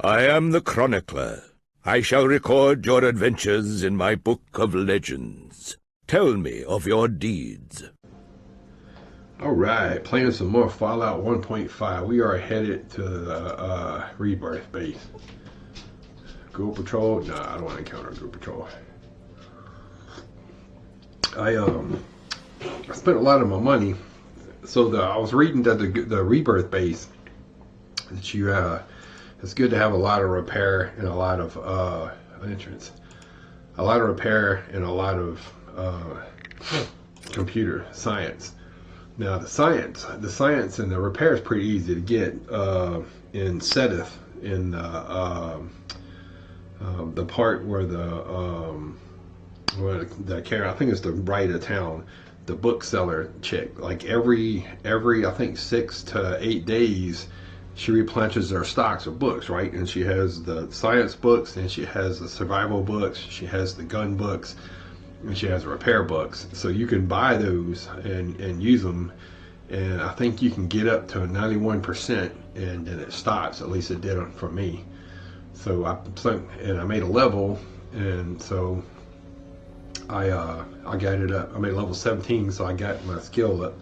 I am the chronicler. I shall record your adventures in my book of legends. Tell me of your deeds. Alright, playing some more Fallout 1.5. We are headed to the Rebirth Base. Ghoul Patrol? Nah, I don't want to encounter Ghoul Patrol. I spent a lot of my money. So I was reading that the Rebirth Base, that you it's good to have a lot of repair and a lot of entrance. A lot of repair and a lot of computer science. Now the science and the repair is pretty easy to get in Sedith, in the part where the care, I think it's the right of town, the bookseller chick. Like every I think 6 to 8 days, she replenishes her stocks of books, right? And she has the science books, and she has the survival books, she has the gun books, and she has repair books. So you can buy those and use them, and I think you can get up to 91%, and then it stops. At least it did for me. So I made a level, and so I got it up. I made level 17, so I got my skill up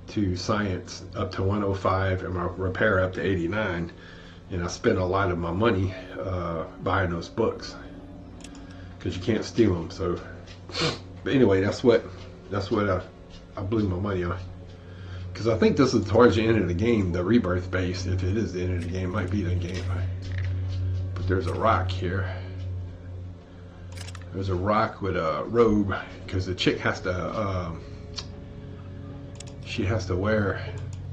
to science up to 105 and my repair up to 89, and I spent a lot of my money buying those books because you can't steal them. So, but anyway, that's what I blew my money on, because I think this is towards the end of the game, the Rebirth Base. If it is the end of the game, it might be the game. But there's a rock here. There's a rock with a robe, because the chick has to she has to wear,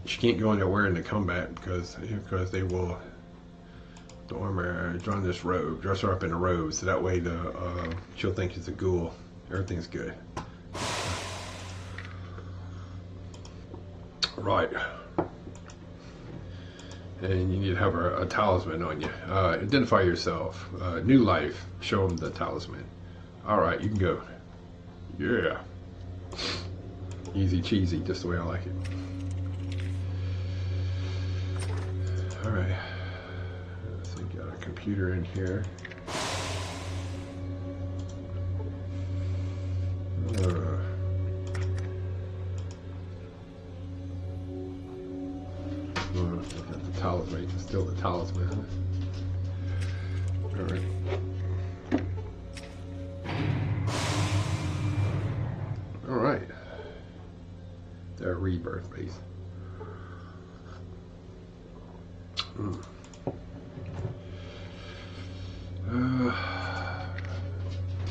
she can't go in there wearing the combat, because they will, the armor, draw this robe, dress her up in a robe, so that way she'll think she's a ghoul. Everything's good. Right. And you need to have a talisman on you. Identify yourself. New life. Show them the talisman. Alright, you can go. Yeah. Easy cheesy, just the way I like it. Alright. So you got a computer in here. Got the talisman. You can steal the talisman. Alright. Alright. Their Rebirth Base.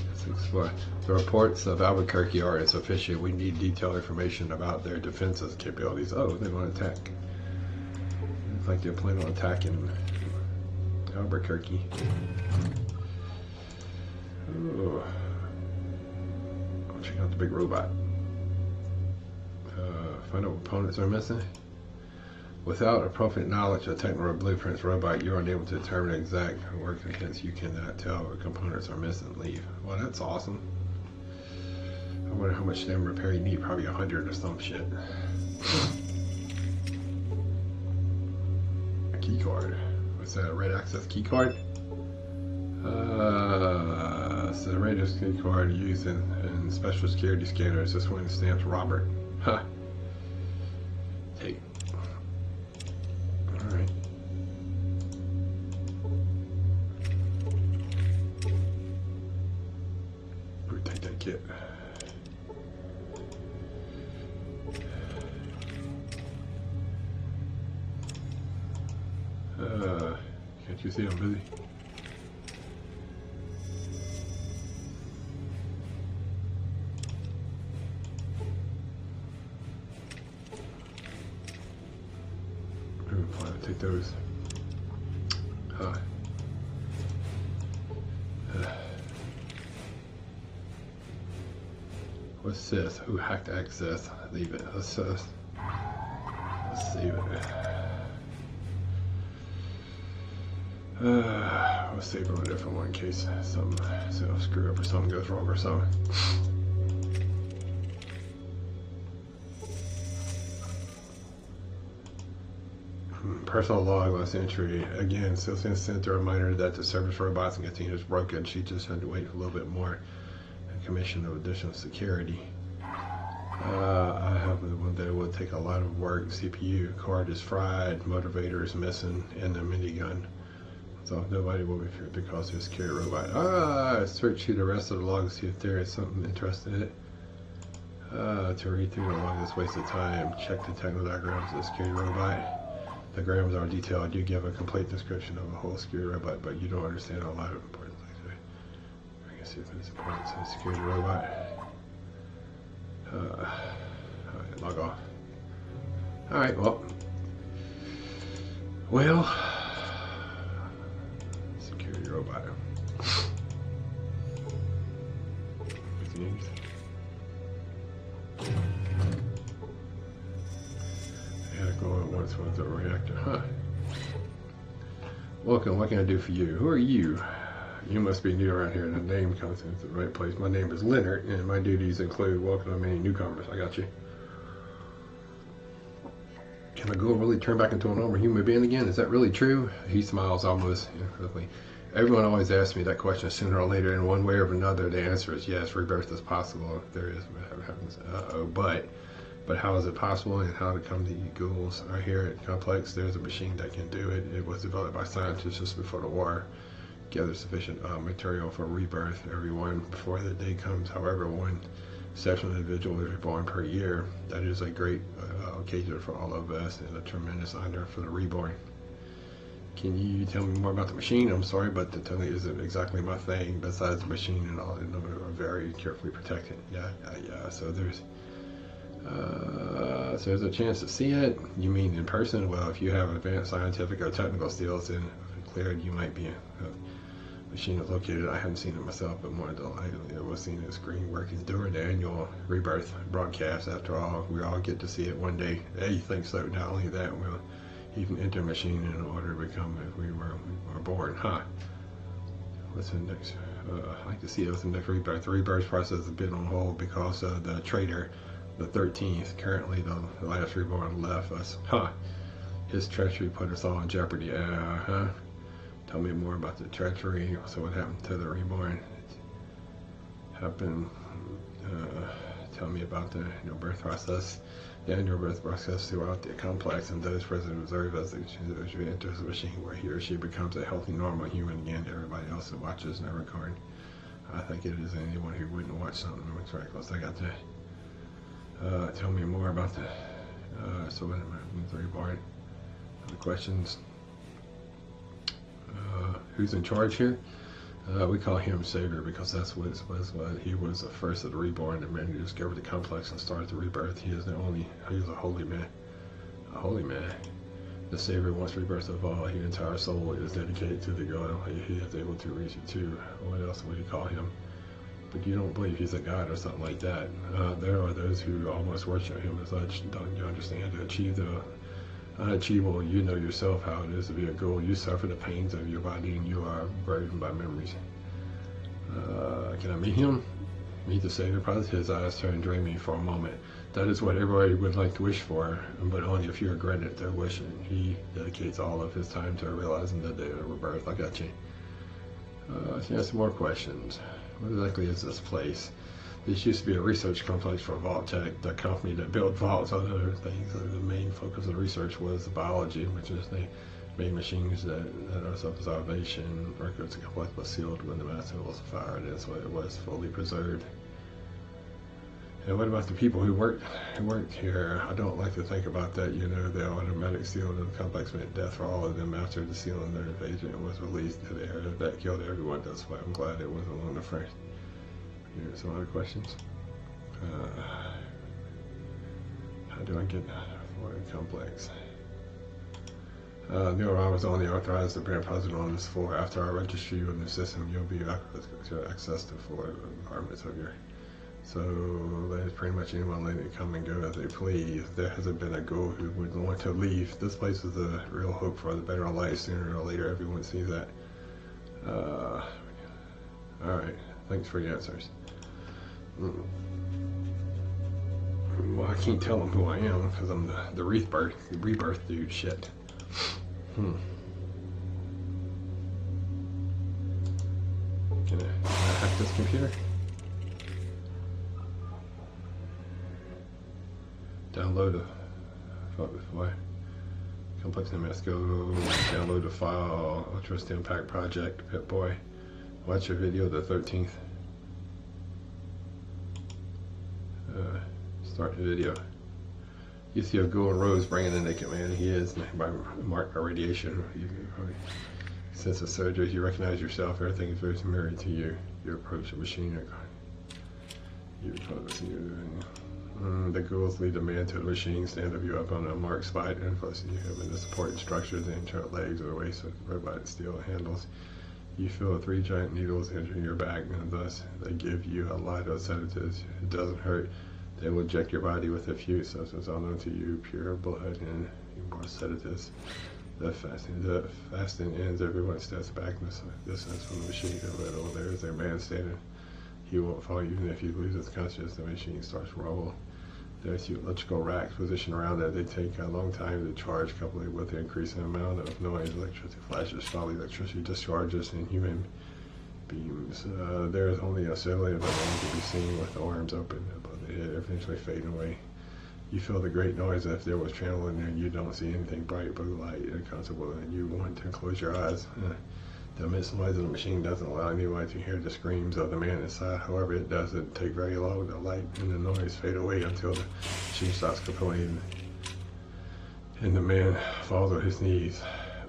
Let's explore. The reports of Albuquerque are insufficient. We need detailed information about their defenses capabilities. Oh, they want to attack. Looks like they're planning on attacking Albuquerque. Oh. I'll check out the big robot. Find out what components are missing. Without appropriate knowledge of technical blueprints robot, you are unable to determine exact work against. You cannot tell what components are missing. Leave. Well, that's awesome. I wonder how much damn repair you need. Probably 100 or some shit. A key card. What's that? A red access key card? So the radio key card used in special security scanners. This one stamps Robert. Huh. Take it. Alright. We'll take that kit. Can't you see I'm busy? Take those. What's this? Ooh, hacked access. Leave it. Let's save it. We'll save it on a different one in case some screw up or something goes wrong or something. Personal log, last entry. Again, Cecilian sent a reminder that the service robots and container is broken. She just had to wait a little bit more and commission of additional security. I have the one that will take a lot of work. CPU card is fried, motivator is missing, and the minigun. So nobody will be feared because it's a security robot. Search through the rest of the log to see if there is something interesting in it. To read through the log is a waste of time. Check the technical diagrams of the security robot. The diagrams are detailed. You give a complete description of a whole security robot, but you don't understand a lot of important things. I can see if it's important to the security robot. Alright, log off. Alright, well, security robot. With the reactor, huh? Welcome, what can I do for you? Who are you? You must be new around here, and the name comes into the right place. My name is Leonard, and my duties include welcoming many newcomers. I got you. Can a ghoul really turn back into a normal human being again? Is that really true? He smiles almost incredibly. Everyone always asks me that question sooner or later, in one way or another. The answer is yes, rebirth is possible. If there is, what happens? But how is it possible, and how to come to eat ghouls? Right here at Complex, there's a machine that can do it. It was developed by scientists just before the war. Gather sufficient material for rebirth. Everyone before the day comes. However, one exceptional individual is reborn per year. That is a great occasion for all of us, and a tremendous honor for the reborn. Can you tell me more about the machine? I'm sorry, but the tunnel isn't exactly my thing. Besides the machine and all, and are very carefully protected. Yeah. So there's a chance to see it. You mean in person? Well, if you have advanced scientific or technical skills, then cleared, you might be. Machine is located. I haven't seen it myself, but more than likely it was seen as screen working during the annual Rebirth broadcast. After all, we all get to see it one day. Hey, you think so? Not only that, we'll even enter a machine in order to become if we were born. Huh? What's the next? I'd like to see it. What's the next Rebirth? The Rebirth process has been on hold because of the traitor. The 13th, currently the last reborn left us. Huh. His treachery put us all in jeopardy. Tell me more about the treachery. So what happened to the reborn? Tell me about the birth process. The annual birth process throughout the complex, and those present observe as she enters the machine where he or she becomes a healthy, normal human again. Everybody else that watches never record. I think it is anyone who wouldn't watch something which right close. I got to. Tell me more about the so what am I reborn? Other questions? Who's in charge here? We call him Savior because that's what he was the first of the reborn, the man who discovered the complex and started the rebirth. He is a holy man. A holy man. The Savior wants rebirth of all. His entire soul is dedicated to the God. He is able to reach it too. What else would you call him? But you don't believe he's a god or something like that. There are those who almost worship him as such. Don't you understand? To achieve the unachievable, you know yourself how it is to be a ghoul. You suffer the pains of your body, and you are burdened by memories. Can I meet him? Meet the Savior. Probably his eyes turn dreamy for a moment. That is what everybody would like to wish for, but only if you regret it, their wish. He dedicates all of his time to realizing the day of rebirth. I got you. Let's ask some more questions. What exactly is this place? This used to be a research complex for Vault Tech, the company that built vaults and other things. The main focus of the research was biology, which is they made machines that are self-preservation. Records the complex was sealed when the master was fired, and so it was fully preserved. And what about the people who worked here? I don't like to think about that. The automatic sealing of the complex meant death for all of them after the sealing their agent was released to the air. That killed everyone. That's why I'm glad it wasn't along the first. Here's some other questions. How do I get for a complex? New arrivals only authorized to print positive on this floor. After I register you in the system, you'll be access to floor apartments of your. So there's pretty much anyone letting it come and go as they please. There hasn't been a ghoul who would want to leave. This place is a real hope for the better life. Sooner or later, everyone sees that. All right. Thanks for the answers. Well, I can't tell them who I am because I'm the rebirth dude. Shit. Can I hack this computer? Download a what? Complex MS Go. Download a file. Ultra Stim Pack Project. Pip-Boy. Watch your video the 13th. Start the video. You see a ghoul in Rose bringing the naked man. He is marked by radiation. Since the surgery, you recognize yourself. Everything is very familiar to you. You approach the machine. The ghouls lead the man to the machine, stand of you up on a marked spot, and plus you have in the supporting structure, the internal legs of the waist of the robot steel handles. You feel 3 giant needles entering your back, and thus they give you a lot of sedatives. It doesn't hurt. They will inject your body with a few substances unknown to you, pure blood and more sedatives. The fasting ends. Everyone steps back in the distance from the machine. There is a man standing. He won't fall even if he loses consciousness. The machine starts to roll. There's electrical racks positioned around it. They take a long time to charge, coupled with the increasing amount of noise. Electricity flashes, slowly electricity discharges in human beams. There is only a silhouette of a man to be seen with the arms open above the head, eventually fading away. You feel the great noise as if there was channel in there. You don't see anything bright blue light and constable, and you want to close your eyes. The immense noise of the machine doesn't allow anyone to hear the screams of the man inside. However, it doesn't take very long. The light and the noise fade away until the machine stops complaining, and the man falls on his knees.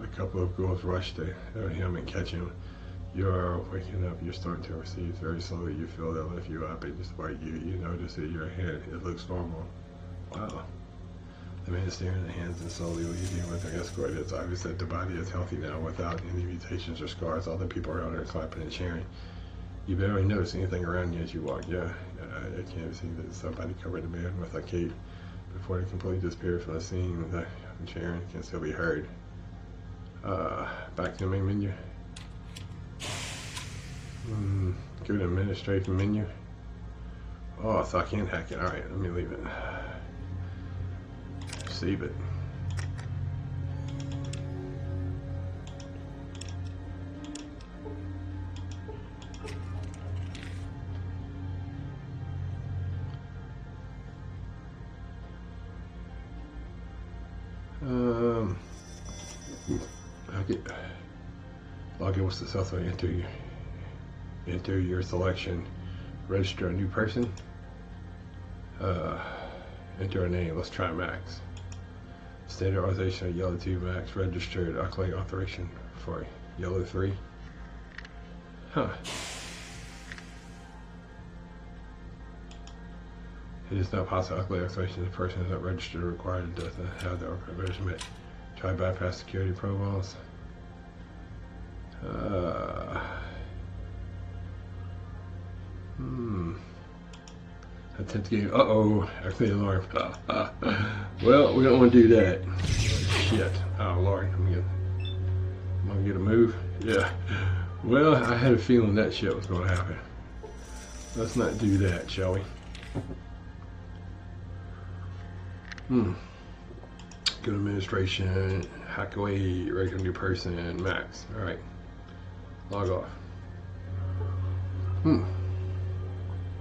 A couple of ghouls rush to him and catch him. You're waking up. You're starting to receive very slowly. You feel they lift you up, and despite you notice that your head, it looks normal. Wow. The man is staring at the hands and slowly leaving with an escort. It's obvious that the body is healthy now without any mutations or scars. Other people around are clapping and cheering. You barely notice anything around you as you walk. I can't see that somebody covered the man with a cape before they completely disappeared from the scene. The cheering can still be heard. Back to the main menu. Go to administration menu. Oh, so I can't hack it. Alright, let me leave it. Save it. Okay. Log in with successfully enter your selection. Register a new person. Enter a name. Let's try Max. Standardization of yellow 2 Max. Registered Accolade authorization for yellow 3. It is not possible. Accolade authorization. The person is not registered or required doesn't have the measurement. Try bypass security profiles. Attempt to get. Activate alarm. Well, we don't want to do that. Shit. Oh Lord, I'm gonna get a move. Yeah. Well, I had a feeling that shit was gonna happen. Let's not do that, shall we? Go to administration. Hack away. Regular new person. Max. All right. Log off.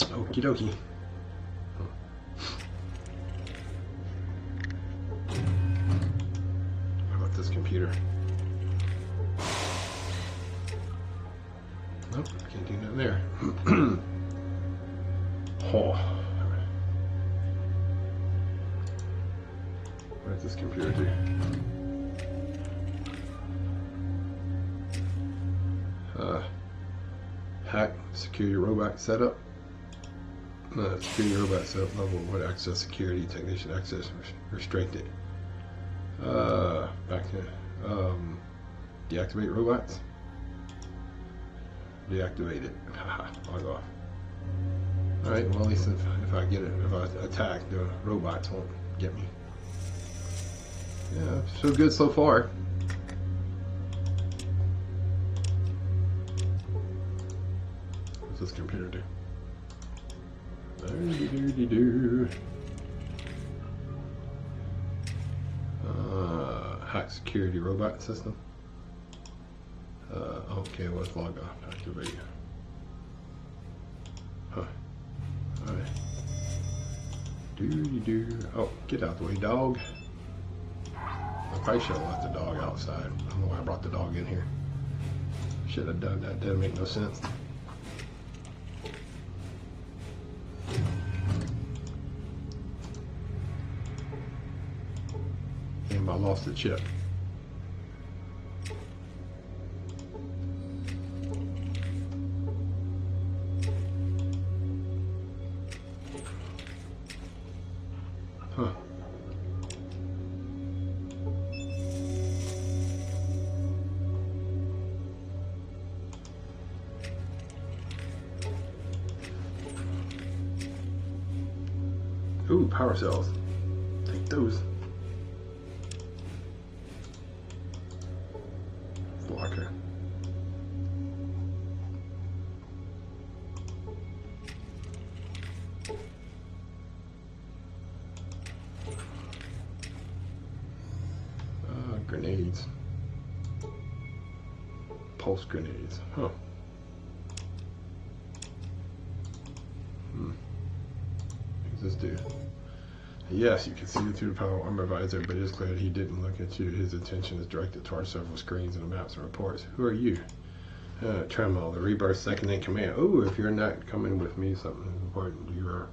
Okie dokie. How about this computer? Nope, can't do nothing there. What does this computer do? Hack security robot setup. Security robot setup level 1 access security technician access restricted. Back to deactivate robots. Deactivate it. Log off. Alright, well at least if I get it, if I attack, the robots won't get me. Yeah, so good so far. What's this computer do? high security robot system. Okay, let's log off. Activate. Huh. Alright. Oh, get out the way, dog. I probably should have left the dog outside. I don't know why I brought the dog in here. Should have done that. Doesn't make no sense. And I lost the chip. Huh. Ooh, power cells. Take those. Blocker. Grenades. Pulse grenades. Huh. What does this do? Yes, you can see it through the power armor visor, but it's clear that he didn't look at you. His attention is directed towards several screens in the maps and reports. Who are you? Tremel, the Rebirth second in command. Oh, if you're not coming with me, something is important. You are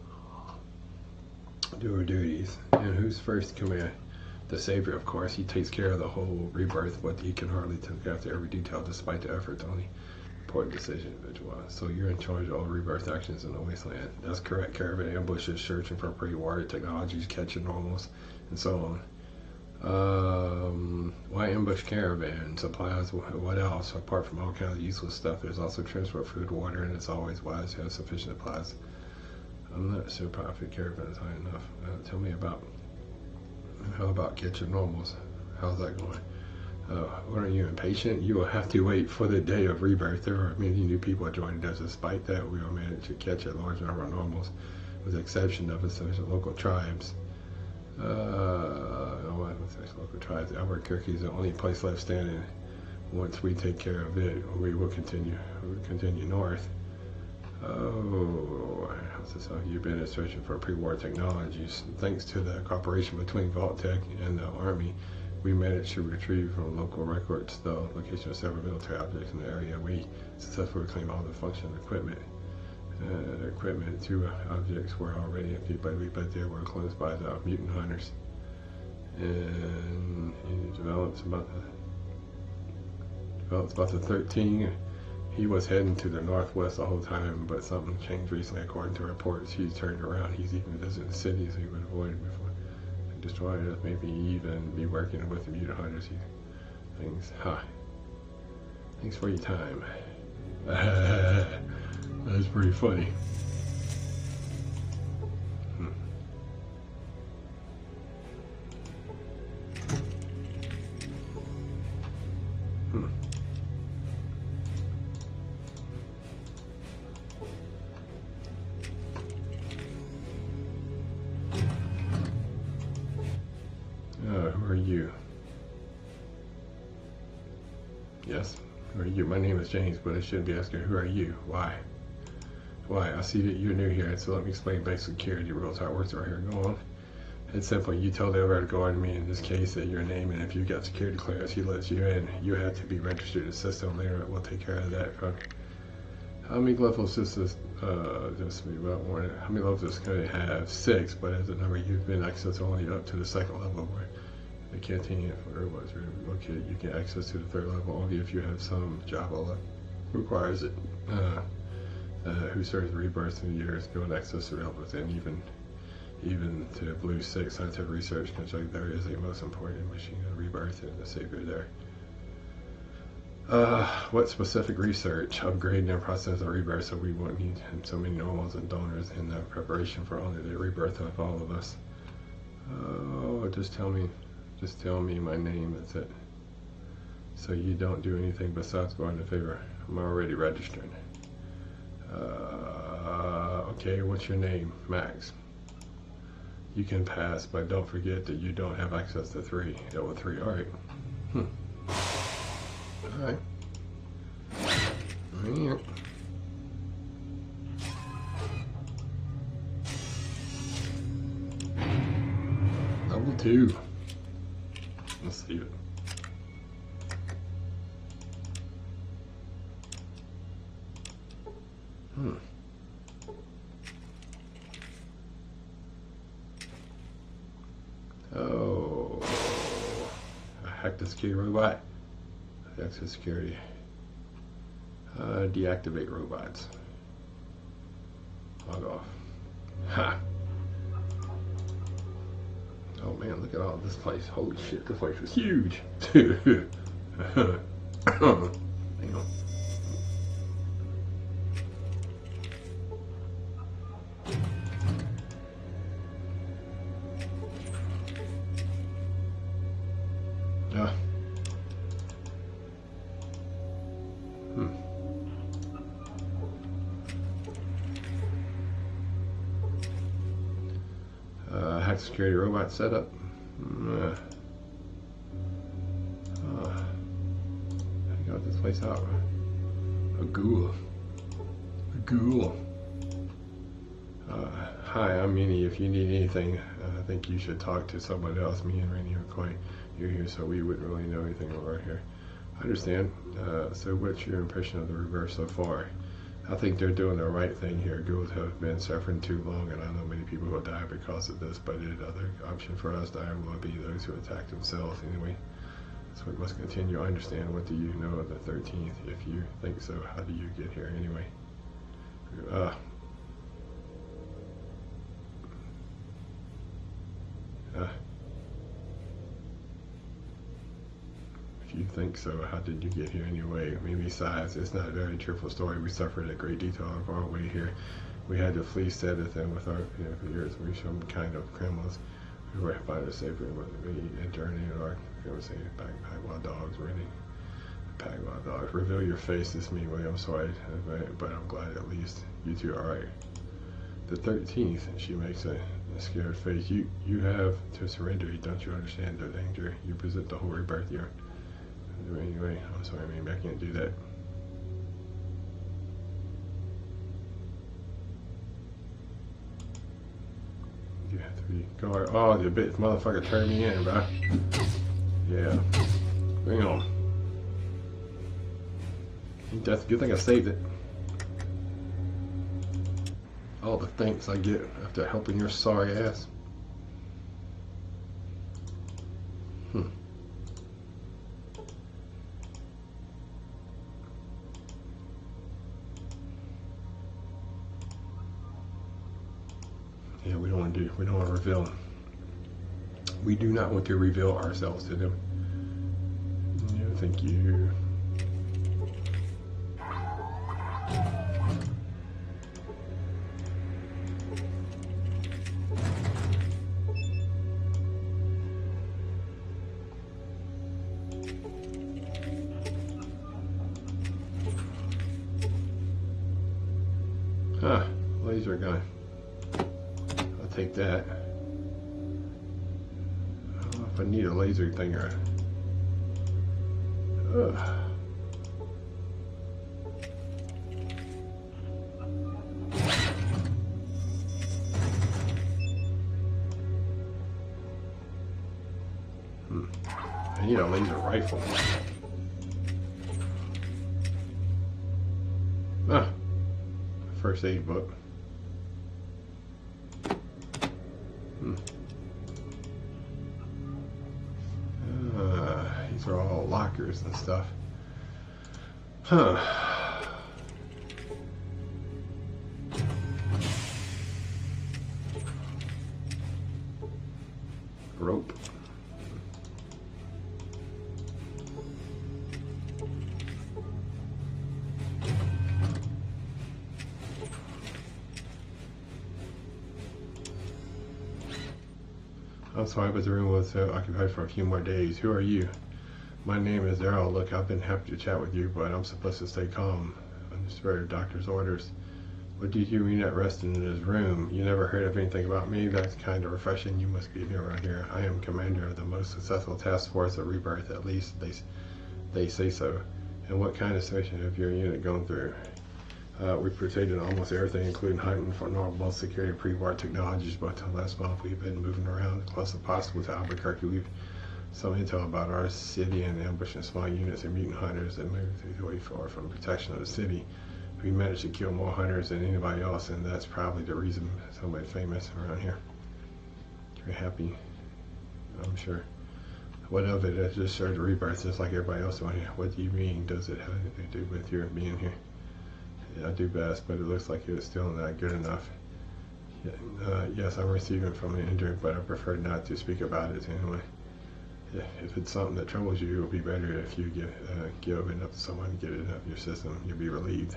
do our duties. And who's first in command? The Savior, of course. He takes care of the whole rebirth, but he can hardly take after every detail despite the effort to only important decision individual. So you're in charge of all rebirth actions in the wasteland. That's correct. Caravan ambushes, searching for pre-war technologies, catching normals, and so on. Why ambush caravan? Supplies, what else? Apart from all kinds of useless stuff, there's also transport food, water, and it's always wise to have sufficient supplies. I'm not sure profit caravan is high enough. Tell me about, how about catching normals? How's that going? What are you, impatient? You will have to wait for the day of rebirth. There are many new people joining us. Despite that, we will manage to catch a large number of normals, with the exception of some local tribes. Local tribes. Albuquerque is the only place left standing. Once we take care of it, we will continue. North. Oh, how's this? How you've been searching for pre-war technologies? Thanks to the cooperation between Vault-Tec and the Army, we managed to retrieve from local records the location of several military objects in the area. We successfully reclaimed all the functional equipment. Two objects were already empty, but they were closed by the mutant hunters. And he develops about the 13. He was heading to the northwest the whole time, but something changed recently. According to reports, he's turned around. He's even visiting cities he would avoid before. Destroy us, maybe even be working with the mutant hunters. Things. Huh. Thanks for your time. That's pretty funny. Who are you? Yes, who are you? My name is James, but I shouldn't be asking who are you? Why? I see that you're new here, so let me explain basic security rules, how it works right here. Go on. It's simple. You tell the override to go on me, in this case, that your name, and if you got security clearance, he lets you in. You have to be registered in the system. Later, we'll take care of that. How many levels does this, just be about one. How many levels does this going to have? 6, but as a number, you've been accessed only up to the 2nd level, where the canteen for robots are located. You can access to the 3rd level only if you have some job requires it. Who serves Rebirth in years, no access to relevance, and even to Blue 6 scientific research can show there is a most important machine of Rebirth and the Savior there. What specific research? Upgrading and process of rebirth, so we won't need so many normals and donors in the preparation for only the rebirth of all of us. Oh, just tell me my name, that's it. So you don't do anything besides going to favor. I'm already registered. Okay, what's your name? Max. You can pass, but don't forget that you don't have access to level 3. Alright. Alright. Yeah. Level 2. Let's see it. Oh, I hacked the security robot. Access security. Deactivate robots. Log off. Ha! Oh man, look at all this place. Holy shit, this place is huge. Hang on. Hack security robot setup. How do you got this place out? A ghoul. A ghoul. Hi, I'm Minnie. If you need anything, I think you should talk to someone else. Me and Rainey are quite. You're here, so we wouldn't really know anything over here. I understand. So what's your impression of the reverse so far? I think they're doing the right thing here. Ghouls have been suffering too long, and I know many people will die because of this, but the other option for us dying will be those who attack themselves anyway. So we must continue. I understand. What do you know of the 13th? If you think so, how do you get here anyway? You think so? How did you get here anyway? I mean, besides, it's not a very cheerful story. We suffered a great detail of our way here. We had to flee Sedith, and with our for years, we some kind of criminals. We were find us safer than we journey our backpack while dogs running. Pack while dogs. Reveal your face. This me, William. I'm sorry, but I'm glad at least you two are right. The 13th. She makes a scared face. You have to surrender. Don't you understand the danger? You present the whole rebirth year. Anyway, I'm sorry, maybe I can't do that. You have to be guard. Oh, the bitch motherfucker turned me in, bro. Yeah. Bring on. That's a good thing I saved it. All the thanks I get after helping your sorry ass. Yeah, we don't want to reveal. We do not want to reveal ourselves to them. No, thank you. Laser gun. Take that. I don't know if I need a laser thing or. I need a laser rifle. First aid book. These are all lockers and stuff. Rope. I'm sorry, but the room was occupied for a few more days. Who are you? My name is Daryl. Look, I've been happy to chat with you, but I'm supposed to stay calm. I'm just very doctor's orders. What did you mean at resting in his room? You never heard of anything about me? That's kind of refreshing. You must be new around here. I am commander of the most successful task force of Rebirth. At least they say so. And what kind of situation have your unit gone through? We protected almost everything, including hunting for normal security pre-war technologies. But last month, we've been moving around as close as possible to Albuquerque. We've some intel about our city and ambushing small units of mutant hunters that move through the way far from protection of the city. We managed to kill more hunters than anybody else, and that's probably the reason somebody famous around here. Very happy, I'm sure. What of it? It just served rebirth just like everybody else around here. What do you mean? Does it have anything to do with your being here? Yeah, I do best, but it looks like it's still not good enough. Yes, I'm receiving from an injury, but I prefer not to speak about it anyway. Yeah, if it's something that troubles you, it'll be better if you give it up to someone to get it out of your system. You'll be relieved.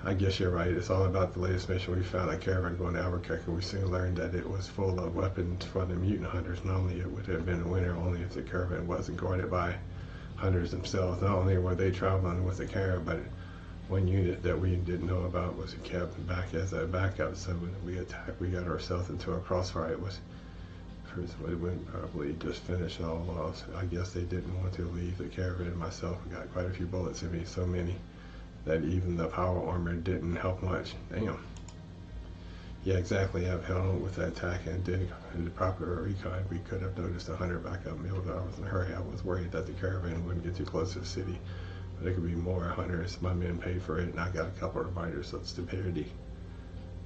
I guess you're right. It's all about the latest mission. We found a caravan going to Albuquerque. We soon learned that it was full of weapons for the mutant hunters. Normally it would have been a winner only if the caravan wasn't guarded by hunters themselves. Not only were they traveling with the caravan, but one unit that we didn't know about was kept back as a backup. So when we attacked, we got ourselves into a crossfire. It was first we would probably just finish all off. I guess they didn't want to leave the caravan. Myself, we got quite a few bullets in me, so many that even the power armor didn't help much. Damn. Yeah, exactly. I've held on with that attack and did the proper recon. We could have noticed a hunter backup meal, but I was in a hurry. I was worried that the caravan wouldn't get too close to the city. But there could be more hunters. My men paid for it, and I got a couple of reminders of stupidity.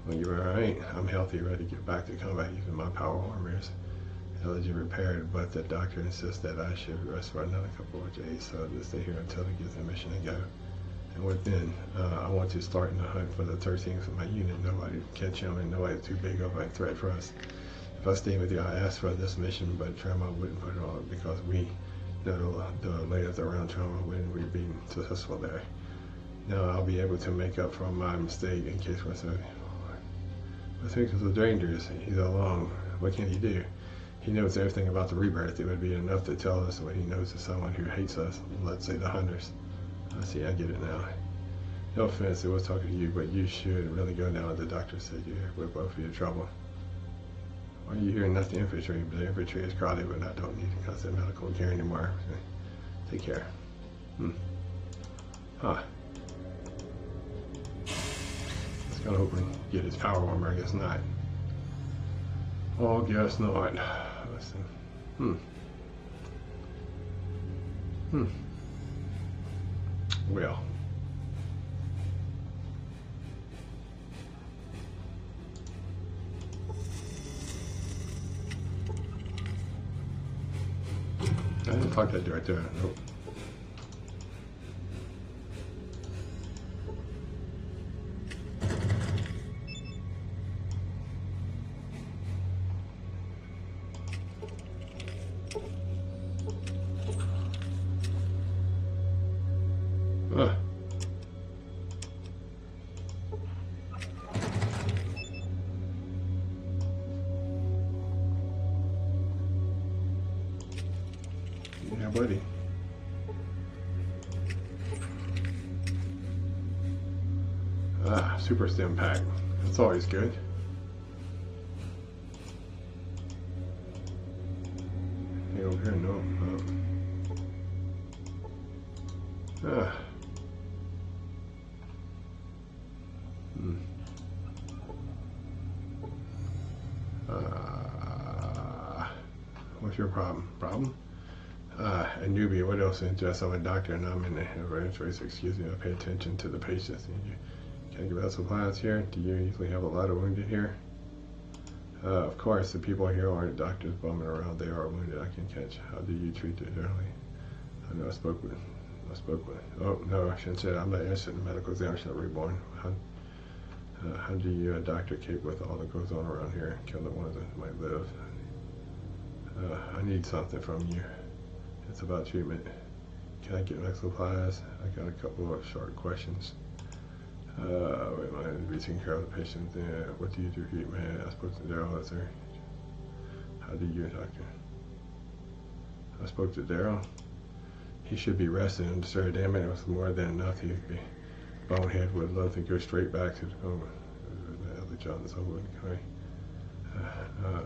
Well, you're alright. I'm healthy, ready to get back to combat. Even my power armor is already repaired, but the doctor insists that I should rest for another couple of days, so I'll just stay here until he gets the mission and go. And within, I want to start in the hunt for the 13th of my unit. Nobody catch him, and nobody's too big of a threat for us. If I stay with you, I asked for this mission, but Trauma wouldn't put it on because we know the layers around Trauma when we've been successful there. Now I'll be able to make up for my mistake in case we're so. I think it's dangerous. He's alone. What can he do? He knows everything about the rebirth. It would be enough to tell us what he knows to someone who hates us. Let's say the hunters. I see, I get it now. No offense, it was talking to you, but you should really go now. The doctor said we're both in trouble. Why are you here? Not the infantry, but the infantry is crowded, but I don't need constant medical care anymore. Take care. Huh. Let's go hope we get his power armor. I guess not. Oh, guess not. Listen. Well. I didn't fuck that right there. Nope. Yeah, buddy. Super stim pack. That's always good. Hey, over here, no. What's your problem? A newbie, what else is just I'm a doctor and I'm in the race. Excuse me, I pay attention to the patients. Can I give out supplies here? Do you usually have a lot of wounded here? Of course, the people here aren't doctors bumming around. They are wounded. I can catch. How do you treat it generally? I know I spoke with. Oh no, I shouldn't say that. I'm not interested in medical examination of reborn. How do you, doctor, cope with all that goes on around here? Kill the ones that might live. I need something from you. It's about treatment. Can I get medical supplies? I got a couple of short questions. Wait, I need to be taking care of the patient. What do you do for treatment? I spoke to Daryl. Sir. How do you, doctor? I spoke to Daryl. He should be resting. Sir, damn it, it was more than enough. Bonehead would love to go straight back to the coma. Ellie Johnson, okay.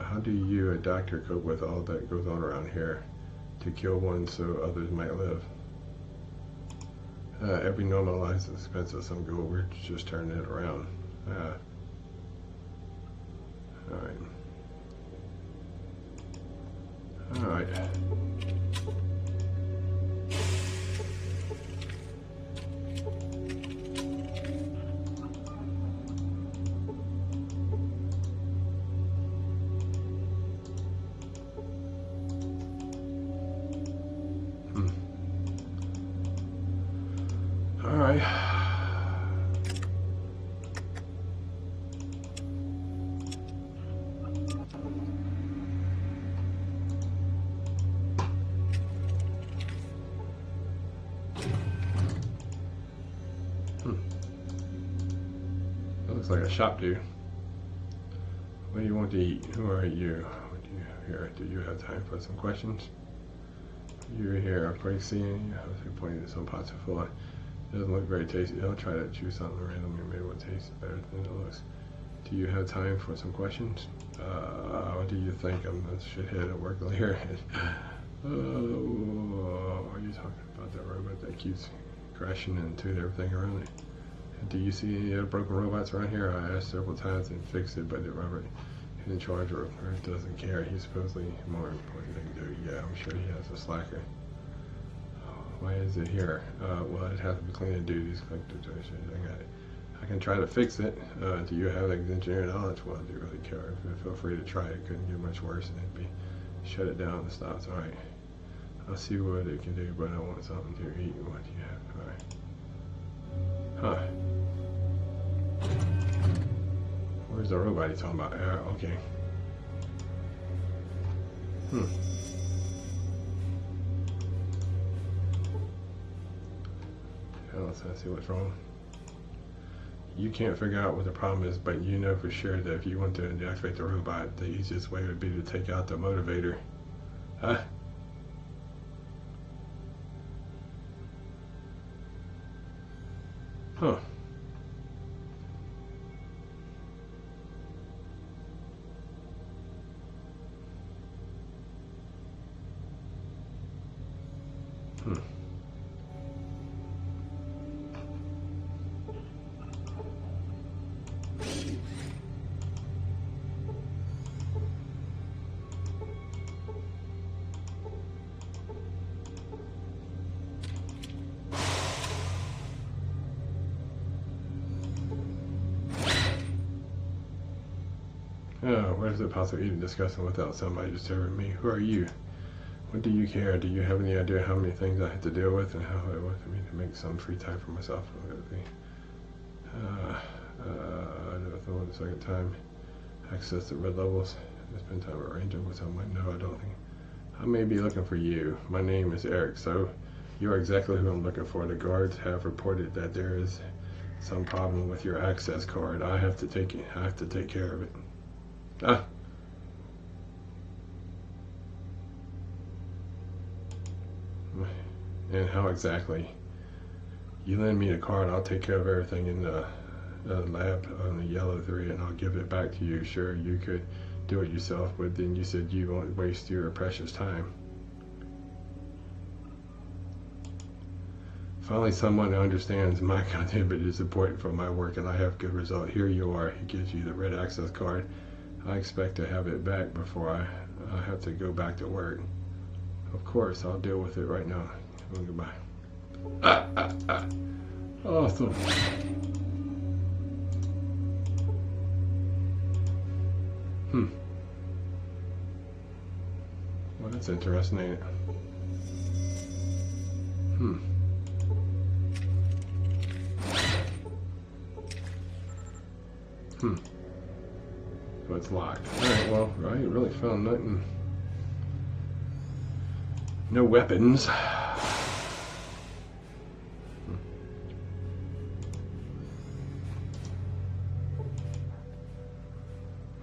How do you, a doctor, cope with all that goes on around here to kill one so others might live? Every normal life is expensive. Some go, we're just turning it around. Alright. Alright. Alright. That looks like a shop, dude. What do you want to eat? Who are you? What do you have here? Do you have time for some questions? You're here. I'm pretty seeing you. I was pointing to some pots of food. It doesn't look very tasty. Don't try to choose something randomly. Maybe it will taste better than it looks. Do you have time for some questions? What do you think? I'm a shithead at work here. Are you talking about that robot that keeps crashing into everything around it? Do you see any other broken robots around here? I asked several times and fixed it, but the robot in charge of it doesn't care. He's supposedly more important thing to do. Yeah, I'm sure he has a slacker. Why is it here? Well, it has to be cleaned, duties. I got it. I can try to fix it. Do you have engineering knowledge? Well, do you really care? Feel free to try it. Couldn't get much worse, and it'd be shut it down and stops. All right. I'll see what it can do, but I want something to eat. What do you have? All right. Huh. Where's the robot he's talking about? Okay. Let's see what's wrong. You can't figure out what the problem is, but you know for sure that if you want to deactivate the robot, the easiest way would be to take out the motivator. Huh? Huh. Oh, what is it possible even discussing without somebody disturbing me? Who are you? What do you care? Do you have any idea how many things I have to deal with and how it was for me to make some free time for myself? I never thought the second time access the red levels. I spend time arranging with someone. No, I don't think. I may be looking for you. My name is Eric, so you are exactly who I'm looking for. The guards have reported that there is some problem with your access card. I have to take care of it. Ah. And how exactly? You lend me the card, I'll take care of everything in the lab on the yellow 3 and I'll give it back to you. Sure, you could do it yourself, but then you said you won't waste your precious time. Finally, someone who understands my content but is important for my work and I have good result. Here you are. He gives you the red access card. I expect to have it back before I have to go back to work. Of course, I'll deal with it right now. Well, goodbye. Awesome. Well, that's interesting, ain't it? So it's locked. Alright, well, I ain't really found nothing. No weapons.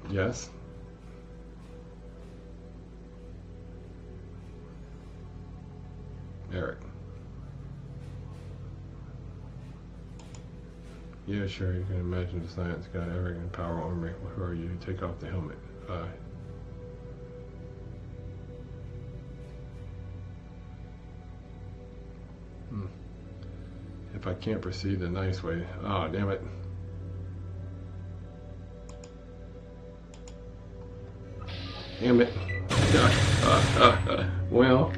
Yes. Eric. Yeah, sure, you can imagine the science got arrogant power on me. Who are you? Take off the helmet. If I can't proceed the nice way. Oh, damn it. Damn it. Well,